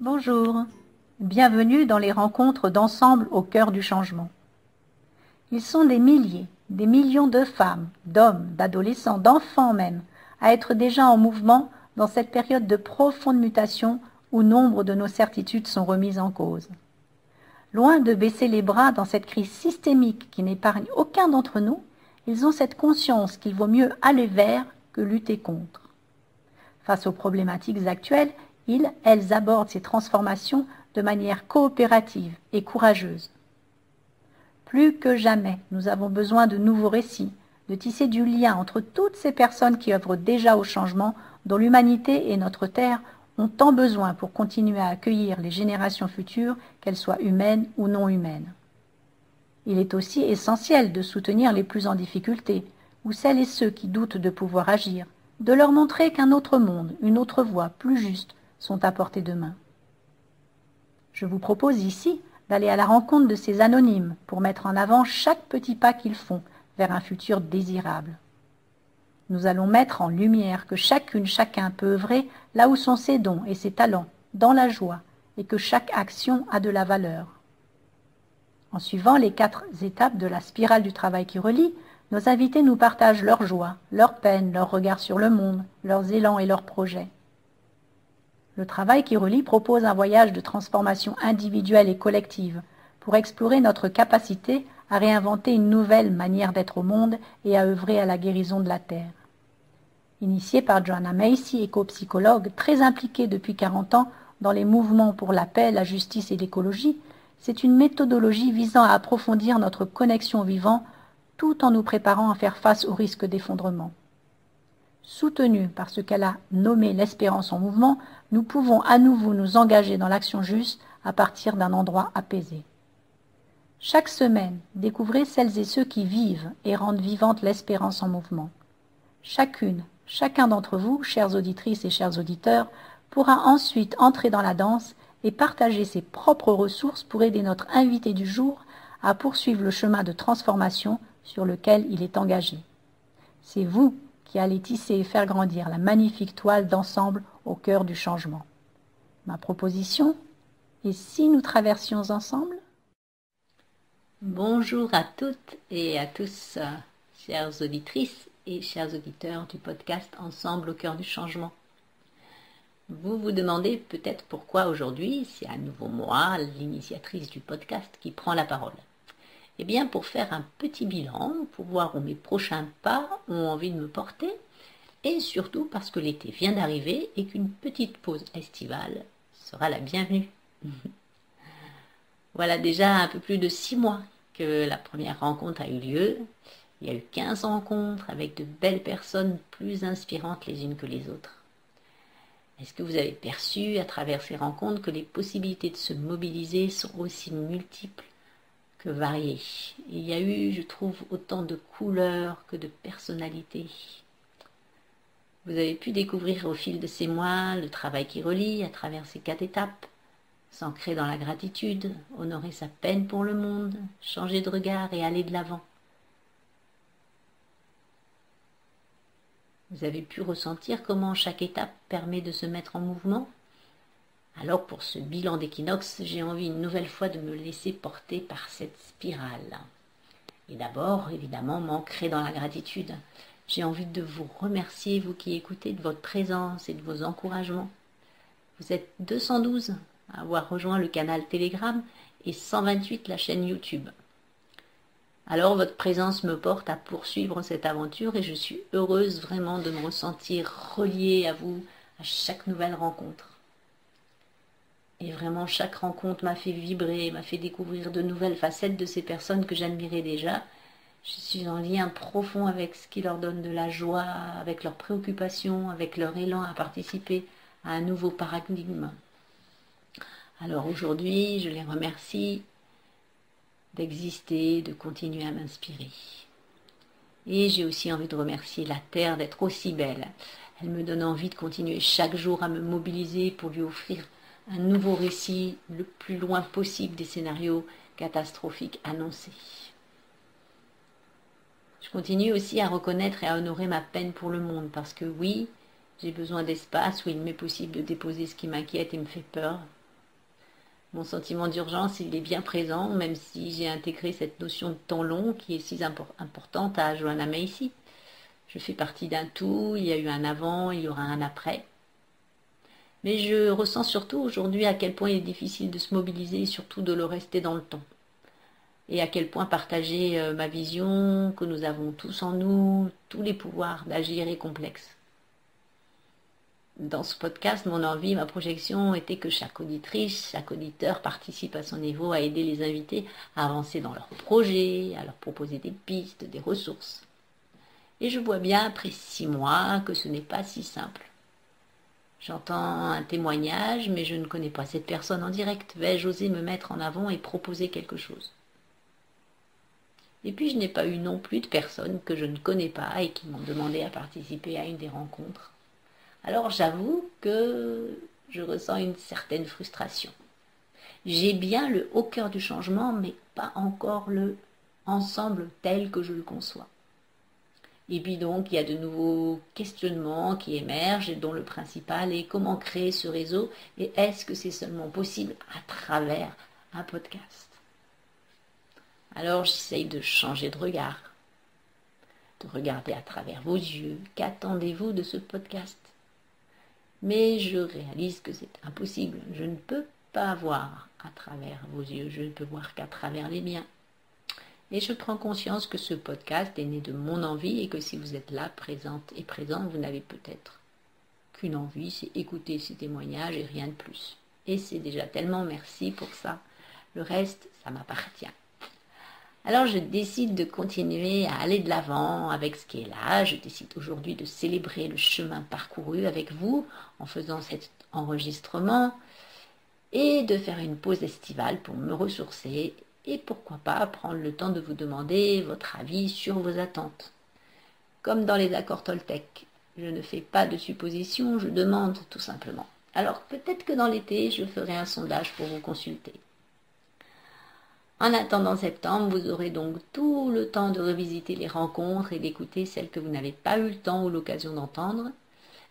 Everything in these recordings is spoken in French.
Bonjour, bienvenue dans les rencontres d'ensemble au cœur du changement. Ils sont des milliers, des millions de femmes, d'hommes, d'adolescents, d'enfants même, à être déjà en mouvement dans cette période de profonde mutation où nombre de nos certitudes sont remises en cause. Loin de baisser les bras dans cette crise systémique qui n'épargne aucun d'entre nous, ils ont cette conscience qu'il vaut mieux aller vers que lutter contre. Face aux problématiques actuelles, elles abordent ces transformations de manière coopérative et courageuse. Plus que jamais, nous avons besoin de nouveaux récits, de tisser du lien entre toutes ces personnes qui œuvrent déjà au changement dont l'humanité et notre Terre ont tant besoin pour continuer à accueillir les générations futures, qu'elles soient humaines ou non humaines. Il est aussi essentiel de soutenir les plus en difficulté, ou celles et ceux qui doutent de pouvoir agir, de leur montrer qu'un autre monde, une autre voie plus juste sont à portée de main. Je vous propose ici d'aller à la rencontre de ces anonymes pour mettre en avant chaque petit pas qu'ils font vers un futur désirable. Nous allons mettre en lumière que chacune, chacun peut œuvrer là où sont ses dons et ses talents, dans la joie, et que chaque action a de la valeur. En suivant les 4 étapes de la spirale du travail qui relie, nos invités nous partagent leur joie, leur peine, leur regard sur le monde, leurs élans et leurs projets. Le travail qui relie propose un voyage de transformation individuelle et collective pour explorer notre capacité à réinventer une nouvelle manière d'être au monde et à œuvrer à la guérison de la Terre. Initiée par Joanna Macy, éco-psychologue très impliquée depuis 40 ans dans les mouvements pour la paix, la justice et l'écologie, c'est une méthodologie visant à approfondir notre connexion au vivant tout en nous préparant à faire face au risque d'effondrement. Soutenue par ce qu'elle a nommé l'espérance en mouvement, nous pouvons à nouveau nous engager dans l'action juste à partir d'un endroit apaisé. Chaque semaine, découvrez celles et ceux qui vivent et rendent vivante l'espérance en mouvement. Chacun d'entre vous, chères auditrices et chers auditeurs, pourra ensuite entrer dans la danse et partager ses propres ressources pour aider notre invité du jour à poursuivre le chemin de transformation sur lequel il est engagé. C'est vous qui allez tisser et faire grandir la magnifique toile d'ensemble au cœur du changement. Ma proposition, et si nous traversions ensemble ? Bonjour à toutes et à tous, chères auditrices et chers auditeurs du podcast Ensemble au cœur du changement. Vous vous demandez peut-être pourquoi aujourd'hui, c'est à nouveau moi, l'initiatrice du podcast, qui prend la parole. Eh bien, pour faire un petit bilan, pour voir où mes prochains pas ont envie de me porter, et surtout parce que l'été vient d'arriver et qu'une petite pause estivale sera la bienvenue. Voilà déjà un peu plus de 6 mois que la première rencontre a eu lieu. Il y a eu 15 rencontres avec de belles personnes plus inspirantes les unes que les autres. Est-ce que vous avez perçu à travers ces rencontres que les possibilités de se mobiliser sont aussi multiples que variées? Il y a eu, je trouve, autant de couleurs que de personnalités. Vous avez pu découvrir au fil de ces mois le travail qui relie à travers ces 4 étapes. S'ancrer dans la gratitude, honorer sa peine pour le monde, changer de regard et aller de l'avant. Vous avez pu ressentir comment chaque étape permet de se mettre en mouvement? Alors pour ce bilan d'équinoxe, j'ai envie une nouvelle fois de me laisser porter par cette spirale. Et d'abord, évidemment, m'ancrer dans la gratitude. J'ai envie de vous remercier, vous qui écoutez, de votre présence et de vos encouragements. Vous êtes 212 à avoir rejoint le canal Telegram et 128 la chaîne YouTube. Alors votre présence me porte à poursuivre cette aventure et je suis heureuse vraiment de me ressentir reliée à vous à chaque nouvelle rencontre. Et vraiment chaque rencontre m'a fait vibrer, m'a fait découvrir de nouvelles facettes de ces personnes que j'admirais déjà. Je suis en lien profond avec ce qui leur donne de la joie, avec leurs préoccupations, avec leur élan à participer à un nouveau paradigme. Alors aujourd'hui, je les remercie d'exister, de continuer à m'inspirer. Et j'ai aussi envie de remercier la Terre d'être aussi belle. Elle me donne envie de continuer chaque jour à me mobiliser pour lui offrir un nouveau récit le plus loin possible des scénarios catastrophiques annoncés. Je continue aussi à reconnaître et à honorer ma peine pour le monde parce que oui, j'ai besoin d'espace où il m'est possible de déposer ce qui m'inquiète et me fait peur. Mon sentiment d'urgence, il est bien présent, même si j'ai intégré cette notion de temps long qui est si importante à Joanna Macy. Je fais partie d'un tout, il y a eu un avant, il y aura un après. Mais je ressens surtout aujourd'hui à quel point il est difficile de se mobiliser et surtout de le rester dans le temps. Et à quel point partager ma vision, que nous avons tous en nous, tous les pouvoirs d'agir est complexe. Dans ce podcast, mon envie, ma projection était que chaque auditrice, chaque auditeur participe à son niveau à aider les invités à avancer dans leurs projets, à leur proposer des pistes, des ressources. Et je vois bien après 6 mois que ce n'est pas si simple. J'entends un témoignage, mais je ne connais pas cette personne en direct. Vais-je oser me mettre en avant et proposer quelque chose? Et puis je n'ai pas eu non plus de personnes que je ne connais pas et qui m'ont demandé à participer à une des rencontres. Alors j'avoue que je ressens une certaine frustration. J'ai bien le au cœur du changement, mais pas encore le ensemble tel que je le conçois. Et puis donc, il y a de nouveaux questionnements qui émergent, et dont le principal est comment créer ce réseau et est-ce que c'est seulement possible à travers un podcast? Alors j'essaye de changer de regard, de regarder à travers vos yeux. Qu'attendez-vous de ce podcast? Mais je réalise que c'est impossible. Je ne peux pas voir à travers vos yeux, je ne peux voir qu'à travers les miens. Et je prends conscience que ce podcast est né de mon envie et que si vous êtes là, présente et présent, vous n'avez peut-être qu'une envie, c'est écouter ces témoignages et rien de plus. Et c'est déjà tellement merci pour ça. Le reste, ça m'appartient. Alors je décide de continuer à aller de l'avant avec ce qui est là. Je décide aujourd'hui de célébrer le chemin parcouru avec vous en faisant cet enregistrement et de faire une pause estivale pour me ressourcer. Et pourquoi pas prendre le temps de vous demander votre avis sur vos attentes. Comme dans les accords Toltec, je ne fais pas de suppositions, je demande tout simplement. Alors peut-être que dans l'été, je ferai un sondage pour vous consulter. En attendant septembre, vous aurez donc tout le temps de revisiter les rencontres et d'écouter celles que vous n'avez pas eu le temps ou l'occasion d'entendre.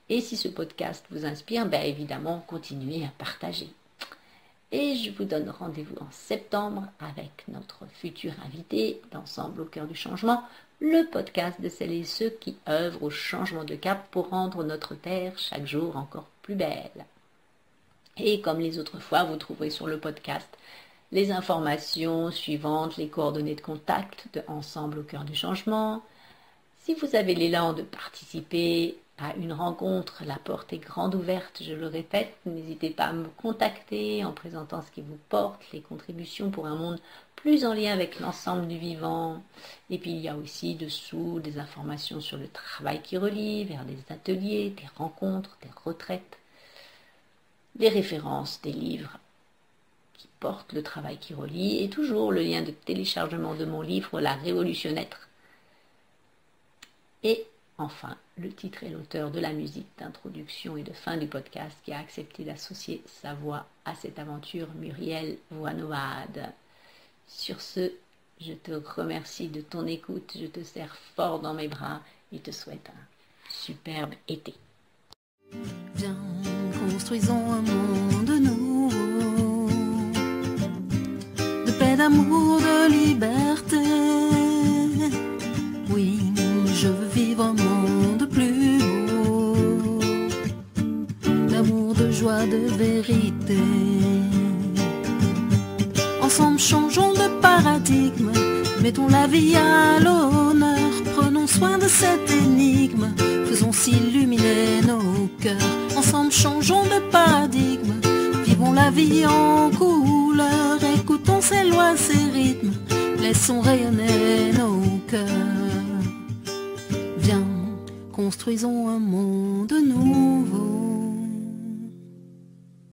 Et si ce podcast vous inspire, bien évidemment, continuez à partager. Et je vous donne rendez-vous en septembre avec notre futur invité d'Ensemble au cœur du changement, le podcast de celles et ceux qui œuvrent au changement de cap pour rendre notre terre chaque jour encore plus belle. Et comme les autres fois, vous trouverez sur le podcast les informations suivantes, les coordonnées de contact de Ensemble au cœur du changement. Si vous avez l'élan de participer à une rencontre, la porte est grande ouverte, je le répète, n'hésitez pas à me contacter en présentant ce qui vous porte, les contributions pour un monde plus en lien avec l'ensemble du vivant. Et puis il y a aussi dessous des informations sur le travail qui relie, vers des ateliers, des rencontres, des retraites, des références, des livres qui portent le travail qui relie, et toujours le lien de téléchargement de mon livre La Révolution Être. Et enfin, le titre et l'auteur de la musique d'introduction et de fin du podcast qui a accepté d'associer sa voix à cette aventure, Muriel Voix-Noade. Sur ce, je te remercie de ton écoute, je te serre fort dans mes bras et te souhaite un superbe été. Viens, construisons un monde nouveau, de paix, d'amour, de liberté. Oui, je veux vivre un monde plus beau, d'amour, de joie, de vérité. Ensemble changeons de paradigme, mettons la vie à l'honneur, prenons soin de cette énigme, faisons s'illuminer nos cœurs. Ensemble changeons de paradigme, vivons la vie en couleur, écoutons ces lois, ces rythmes, laissons rayonner nos cœurs. Viens, construisons un monde nouveau.